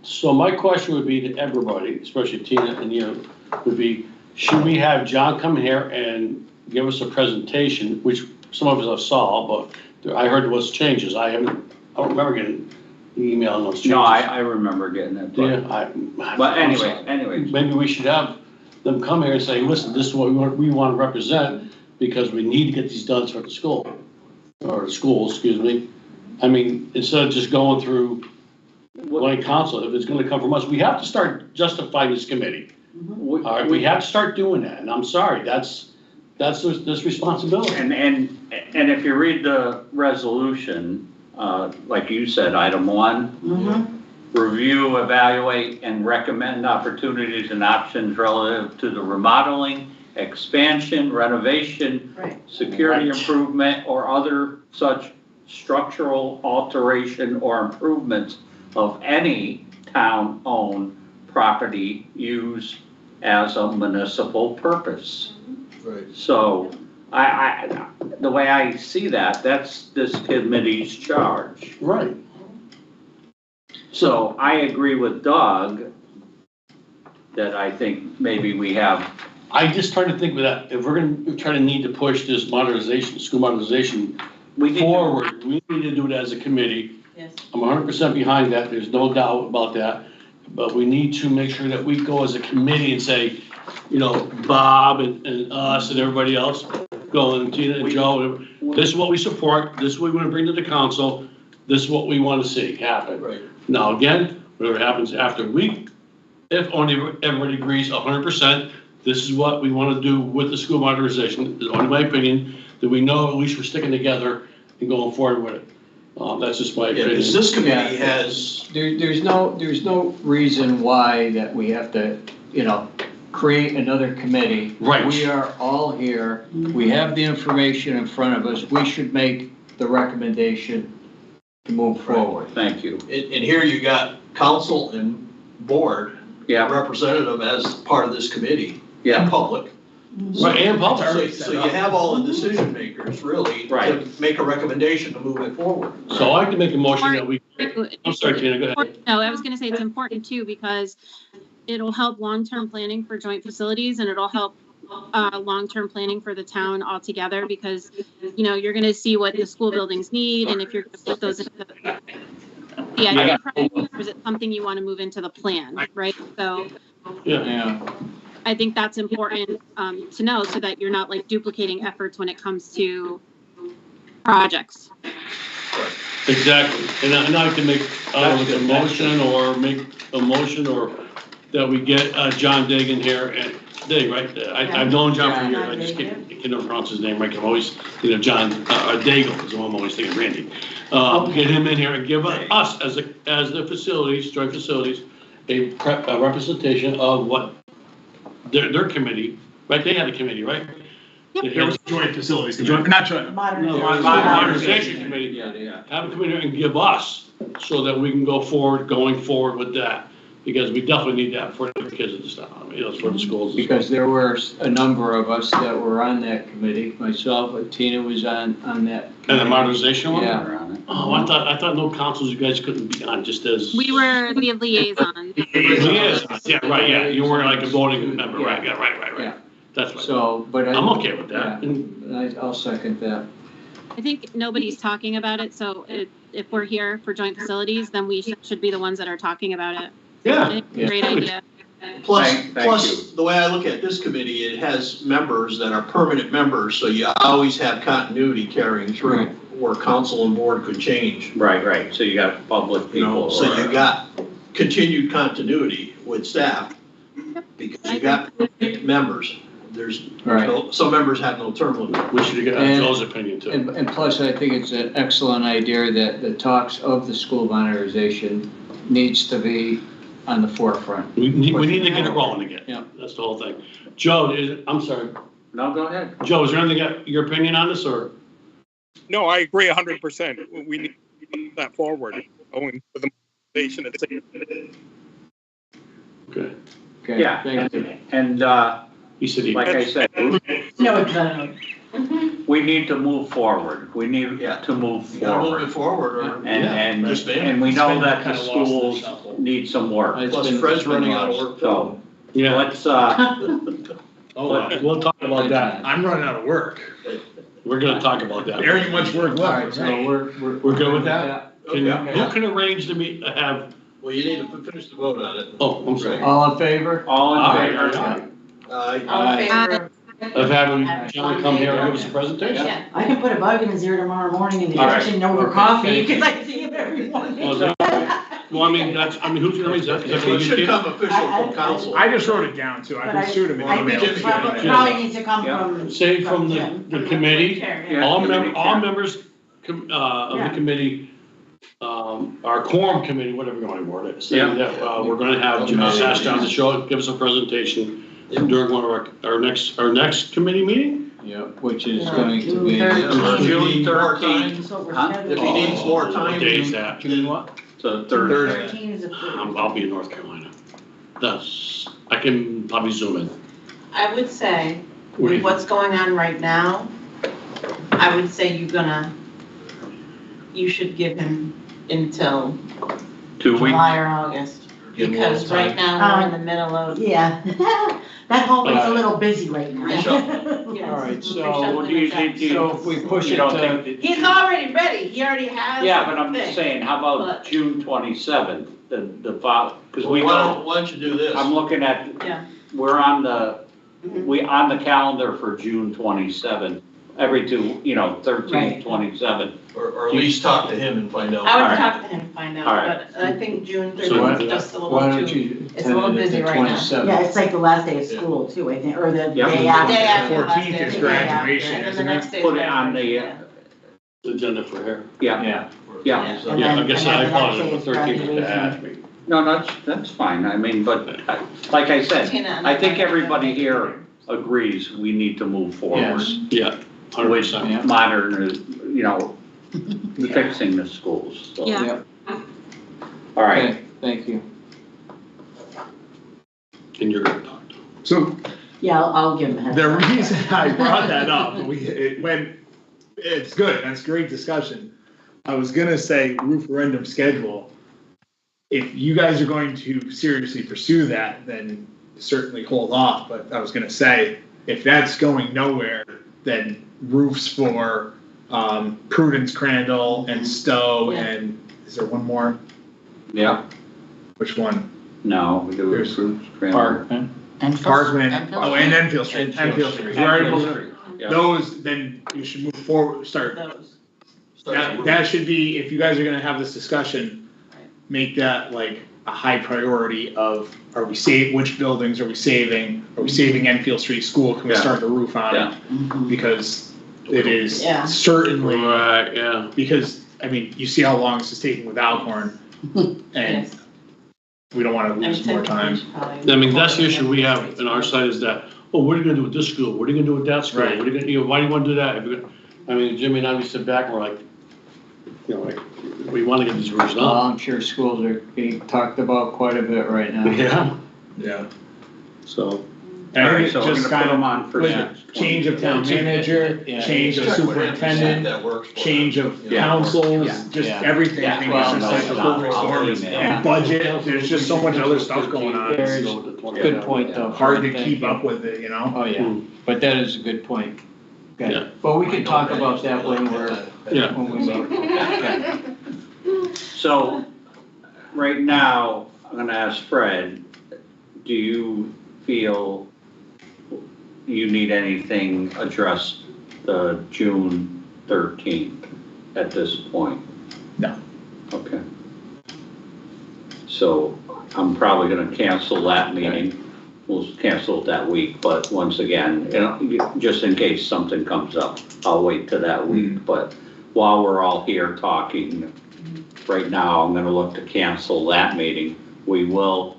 So my question would be to everybody, especially Tina and you, would be, should we have John come here and give us a presentation, which some of us saw, but I heard there was changes. I don't remember getting the email on those changes. No, I remember getting it. Yeah, But I'm sorry. anyway, Maybe we should have them come here and say, listen, this is what we want to represent, because we need to get these done for the school, or the schools, excuse me. I mean, instead of just going through one council, if it's gonna come from us, we have to start justifying this committee. All right, we have to start doing that, and I'm sorry, that's this responsibility. And if you read the resolution, like you said, item 1, review, evaluate, and recommend opportunities and options relative to the remodeling, expansion, renovation, Right. security Right. improvement, or other such structural alteration or improvements of any town-owned property used as a municipal purpose. Right. So the way I see that, that's this committee's charge. Right. So I agree with Doug that I think maybe we have, I just try to think of that, if we're gonna try to need to push this modernization, school modernization we need to, forward, we need to do it as a committee. Yes. I'm 100% behind that, there's no doubt about that. But we need to make sure that we go as a committee and say, you know, Bob and us and everybody else, go and Tina and Joe, this is what we support, this is what we want to bring to the council, this is what we want to see happen. Right. Now, again, whatever happens after we, if only everybody agrees 100%, this is what we want to do with the school modernization, is only my opinion, that we know at least we're sticking together and going forward with it. That's just my Yeah, opinion. because this committee Yeah. has, There's no reason why that we have to, create another committee. Right. We are all here, we have the information in front of us, we should make the recommendation to move forward. thank you. and here you got council and board Yeah, representative as part of this committee, yeah, and public. Right, and public. So you have all the decision makers really to Right. make a recommendation to move it forward. So I can make a motion that we, I'm sorry, Tina, go ahead. No, I was gonna say it's important too, because it'll help long-term planning for joint facilities, and it'll help long-term planning for the town altogether, because, you're gonna see what the school buildings need, and if you're gonna put those into the idea project, or is it something you wanna move into the plan, right? So Yeah, I think that's important to know, so that you're not like duplicating efforts when it comes to projects. exactly. And I can make a motion or that we get John Dagan here, and Dag, right? I've known John for years, I just can't never pronounce his name right, I'm always, John, Daigle is the one I'm always thinking, Randy. Get him in here and give us, as the facilities, joint facilities, a representation of what their committee, right, they had a committee, right? Yep. There was joint facilities, not joint. Modernization committee, yeah. have a committee and give us, so that we can going forward with that. Because we definitely need that for the kids at this time, for the schools. Because there were a number of us that were on that committee, myself, Tina was on that. And the modernization one? Yeah. Oh, I thought no councils you guys couldn't be on, just as. We were the liaison. Yeah, right, yeah, you were like a voting member, right, yeah, Yeah. right. That's right. So, but I'm okay with that. I'll second that. I think nobody's talking about it, so if we're here for joint facilities, then we should be the ones that are talking about it. I Yeah, think it's a great idea. Thank Plus, the way I look at this committee, it has members that are permanent members, so you always have continuity carrying through, Right. where council and board could change. Right, so you got public people. So you got continued continuity with staff, because you got members. Right. Some members have no term limit. we should get And- Joe's opinion too. And plus, I think it's an excellent idea that the talks of the school modernization needs to be on the forefront. We need to get it rolling again. Yeah. That's the whole thing. Joe, I'm sorry, No, go ahead. Joe, is there anything, your opinion on this, or? No, I agree 100%. We need to move that forward, going for the modernization. Okay. Okay, Yeah, thank you. and He said he. like I said, No, it's not. we need to move forward. We need to move You gotta move it forward. forward, or And just ban it. and we know It's been that the kinda lost in the schools shuffle. need some work. It's Plus been- Fred's it's been running out of lost. work. So Yeah, let's, we'll talk about that. I'm running out of work. We're gonna talk about that. There ain't much work All right, left. so we're good with that? Can, Okay. who can arrange to meet, have, Well, you need to finish the vote on it. oh, I'm sorry. All in favor? all in Aye. favor? All in favor? Of having John come here and give us a presentation? Yeah. I can put a bug in his ear tomorrow morning in the All right. kitchen over Okay, coffee, thank you. because I see him every morning. Well, is that- Well, I mean, who's gonna raise that? Is that So gonna it be should you? come official from council. I just wrote it down too. I But can shoot him in I email. think it probably needs to come Yeah. from. Say from the committee, Yeah, all committee, yeah. members, of the committee, our quorum committee, whatever you want to word it, say Yeah. that, we're gonna have Sash down to show, give us a presentation during one of our next committee meeting? Yeah, which is going to be. If you June need more 13th. time, if he needs more time. What day is that? So Thursday. 13 is a. I'll be in North Carolina. I can probably zoom in. I would say, What do with you what's going on right now, I would say you should give him until 2 weeks? July or August. Give him a little Because right time. now, we're in the middle of. Yeah, that hallway's a little busy right now. Yes. All right, We're so shuffling What do you it think? back. So if we push You it don't to, think? He's already ready, he already has. Yeah, but I'm the just thing. saying, how about But- June 27th, the file, because we Why know, don't, why don't you do this? I'm looking at, Yeah. we're on the, Mhm. on the calendar for June 27th, every two, 13th, Right. 27th. Or at least talk to him and find out. I would Alright. talk to him, and find out, Alright. but I think June So 30th is just a why little don't too. you it's a little tentative busy the right now. 27th? Yeah, it's like the last day of school too, I think, or the Yeah. day The after. day after the last 14th day. is Yeah. graduation, And then the isn't next it? day is Put it on graduation, the, agenda for here? yeah, Yeah, yeah. And Yeah, I then- guess and then I the apologize next for day is 13th to graduation. ask me. No, that's fine, I mean, but, like I said, Tina, and I think find out everybody that here agrees we need to move forward. yes, Yeah, 100%. Yeah. Modern, fixing the schools, so. Yeah. yeah, All right, okay, thank you. And you're gonna talk to him. So Yeah, I'll give him a heads the up. reason I brought that up, it's good, that's great discussion. I was gonna say referendum schedule. If you guys are going to seriously pursue that, then certainly hold off, but I was gonna say, if that's going nowhere, then roofs for, Prudence Crandall and Stowe Yeah. and, is there one more? yeah, Which one? no, we do There's Parkman, Parkman, oh, and Enfield Street, Enfield Enfield Street. Street. We're already moving- Street, yeah. Those, then you should move forward, start, Those. that should be, if you guys are gonna have this discussion, make that like a high priority of, which buildings are we saving? Are we saving Enfield Street School? Can we Yeah. start the roof on Yeah. it? Mhm. Because it is Yeah. certainly, Right, yeah. because, I mean, you see how long this is taking with Alcorn, and Yes. we don't wanna I would lose say more we time. should probably- I mean, that's the issue we have in our side is that, oh, what are you gonna do with this school? What are you gonna do with that school? Right. What are you gonna, why do you wanna do that? If you're gonna- I mean, Jimmy and I, we sit back and we're like, like, we wanna get these roofs well, done. I'm sure schools are being talked about quite a bit right now. Yeah, Yeah. so, And I All right, think so it we're just gonna put kind them of, on for with next. change of town manager, Yeah. change of Check with him, see if superintendent, that works for him. change of Yeah. councils, Yeah. just Yeah. everything. I Yeah, think well, it's just like a I'll- perfect I'll storm. email. Yeah. Budget, there's just so much other stuff going on. There's It's Good point though. hard to Thank keep you. up with it, you know? Oh, yeah, but that is a good point. Yeah. Okay, well, we can talk about that when we're, Yeah. when we meet. Okay. So, right now, I'm gonna ask Fred, do you feel you need anything addressed the June 13th at this point? No. Okay. So, I'm probably gonna cancel that meeting. We'll cancel it that week, but once again, just in case something comes up, I'll wait till that week. But while we're all here talking, right now, I'm gonna look to cancel that meeting. We will,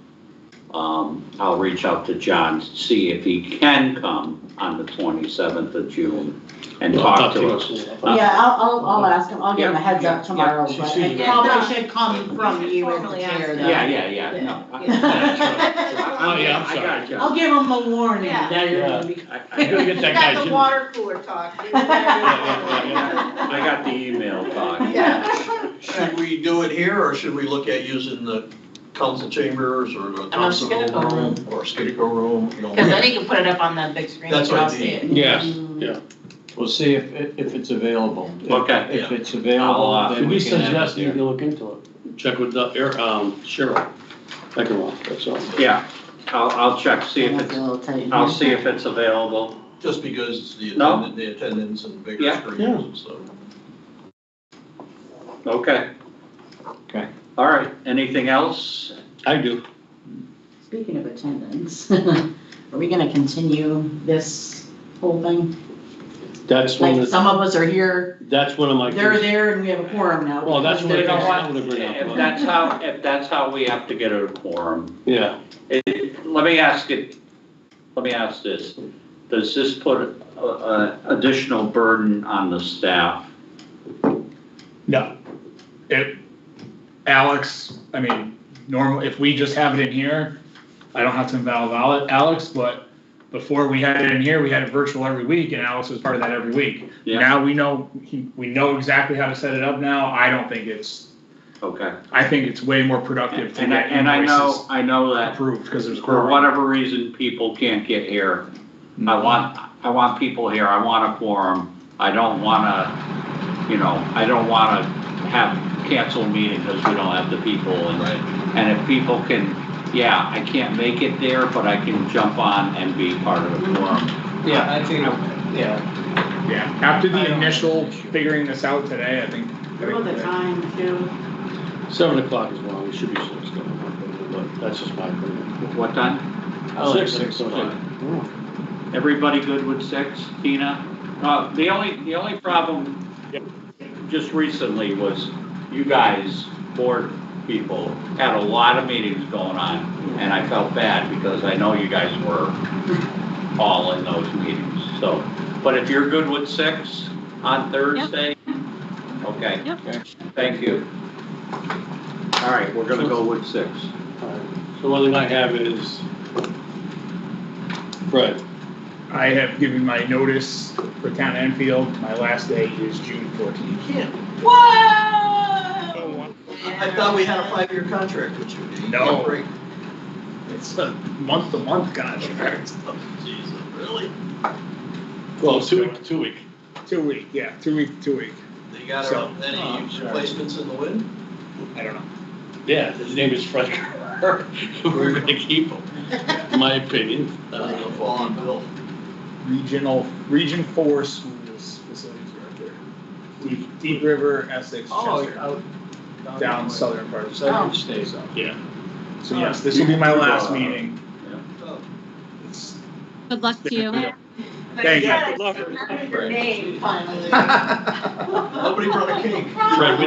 I'll reach out to John, see if he can come on the 27th of June and talk to us. Yeah, I'll ask him, I'll give him a heads up Yeah, tomorrow, yeah. but it Yeah. probably should come from you as the Formally chair ask though. Yeah, no. Oh, yeah, I'm I sorry. got you. I'll give him a warning Yeah. that you're Yeah. gonna be. I Gotta get that guy, Got the Jimmy. water cooler talk. I got the email talk. Yeah. Should we do it here, or should we look at using the council chambers, or the council Skidco room, or Skidco room, you know? Because then you can put it up on the big screen, That's so I'll what I see it. Yes, yeah. We'll see if it's available. Okay. If it's I'll, available, then Should we we can have suggest it you there. look into it? Check with the Cheryl. Eckerwall, that's all. Yeah, I'll check, see if it's, I'll see if it's available. Just because the No. attendance and bigger Yeah. screens Yeah. and stuff. Okay. Okay. All right, anything else? I do. Speaking of attendance, are we gonna continue this whole thing? That's one Like, of, some of us are here, that's one of my. they're there, and we have a quorum now. Well, that's because what they're I not- wanted to bring If up. that's how we have to get a quorum. Yeah, Let me ask this, does this put additional burden on the staff? No. Alex, I mean, if we just have it in here, I don't have to involve Alex, but before we had it in here, we had it virtual every week, and Alex was part of that every week. Yeah. Now we know exactly how to set it up now. I don't think it's, Okay. I think it's way more productive to And get I invoices I know that approved, because there's. for whatever reason, people can't get here. I want people here, I want a quorum. I don't wanna, I don't wanna have cancel a meeting because we don't have the people. And if people can, I can't make it there, but I can jump on and be part of the quorum. Yeah, I think, yeah. Yeah, after the initial figuring this out today, I think. All the time too. 7 o'clock is wrong, it should be 6 though, but that's just my opinion. What time? I like 6 o'clock. Everybody good with 6, Tina? The only problem just recently was you guys, board people, had a lot of meetings going on, and I felt bad because I know you guys were all in those meetings, so. But if you're good with 6 on Thursday? Okay. Yep. Thank you. All right, we're gonna go with 6. So one thing I have is, Fred, I have given my notice for town of Enfield. My last day is June 14th. Whoa! I thought we had a 5-year contract with you. No. Break. It's a month-to-month contract. Jesus, really? well, 2 week. 2 week, yeah, 2 week. They got So- any replacements in the wind? I don't know. Yeah, his name is Fred Kerr. We're gonna keep him, in my opinion. It'll fall on Bill. Region 4 schools facilities director. Deep River, Essex, Chester, out down southern part of southern states. So, Yeah. so yes, this will be my last meeting. Oh. It's, Good luck to you. thank you. Good luck. Your name, finally. Nobody brought a cake. Fred,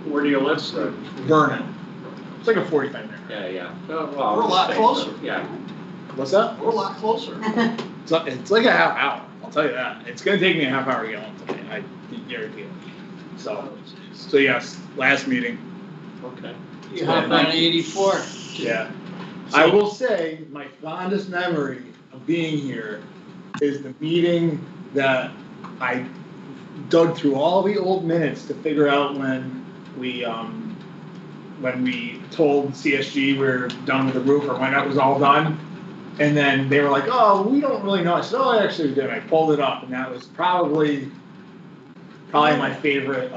Where do you live, sir? Vernon. It's like a 45 minute. Yeah. So, We're a lot closer. Yeah. What's up? We're a lot closer. It's like a half hour. I'll tell you that. It's gonna take me a half hour to get home today. I guarantee it. So yes, last meeting. Okay. You hop on 84. Yeah. I will say my fondest memory of being here is the meeting that I dug through all the old minutes to figure out when we told CSG we're done with the roof, or when that was all done. And then they were like, oh, we don't really know. I said, oh, actually we did. I pulled it up, and that was probably my favorite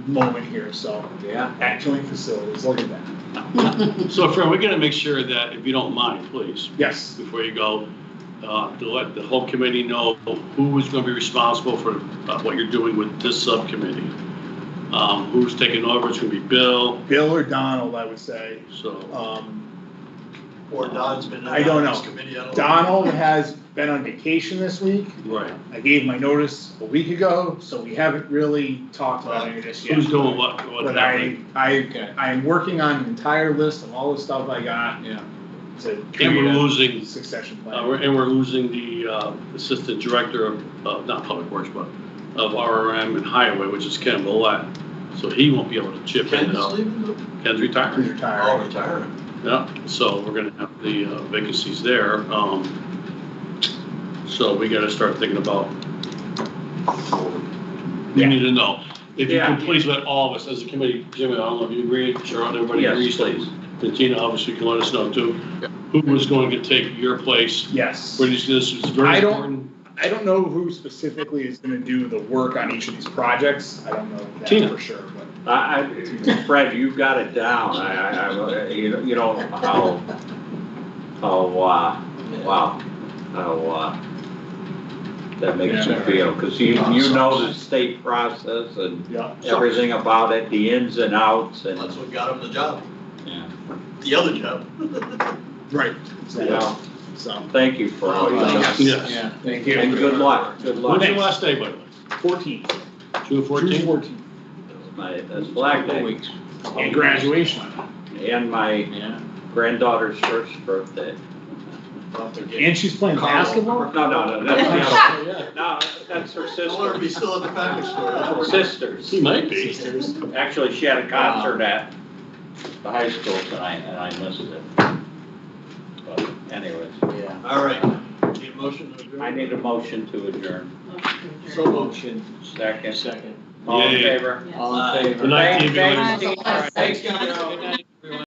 moment here. So Yeah. at joint facilities, look at that. So Fred, we're gonna make sure that, if you don't mind, please, Yes. before you go, to let the whole committee know who is gonna be responsible for what you're doing with this subcommittee. Who's taking over, it's gonna be Bill, Bill or Donald, I would say. so, Or Don's been in I don't this know. committee. I don't know. Donald has been on vacation this week. right. I gave my notice a week ago, so we haven't really talked about any of this yet. Who's doing what But happening? I'm working on an entire list of all the stuff I got Yeah. to And create we're a losing, succession plan. we're losing the assistant director of, not Public Works, but of RRM and Highway, which is Ken Willett. So he won't be able to chip in. Ken's leaving? Ken's He's retired. Oh, retired. retiring. Yeah, so we're gonna have the vacancies there. So we gotta start thinking about, we Yeah. need to know. If you Yeah. can please let all of us as a committee, Jimmy, I don't know if you agree, Sharon, everybody Yes, agrees. please. And Tina, obviously, you can let us know too. Who is going to take your place? Yes. Where this is very I don't- important. I don't know who specifically is gonna do the work on each of these projects. I don't know that Tina. for sure, but. Fred, you got it down. You know how that makes you feel, because you know the state process and Yeah. everything about it, the ins and outs, and, That's what got him the job. yeah. The other job. Right. Yeah. So, Thank you for all you do. Yes. Yeah. thank you. And good luck, good luck. When's your last day, by the way? 14th. June June 14th? 14th. That's Flag Day. Weeks. And graduation. And my Yeah. granddaughter's first birthday. And she's playing basketball? No, that's the other. Yeah, No, that's her Tell her to be sister. still at the package store. Sisters. he might be. Actually, she had a concert at the high school tonight and I missed it. But anyways, Yeah. All right. Need a motion to adjourn? I need a motion to adjourn. So Motion. Second. Second. All in Yay. favor? All in favor? Good night, Thanks, everybody. Steve. Thanks, guys. Good night.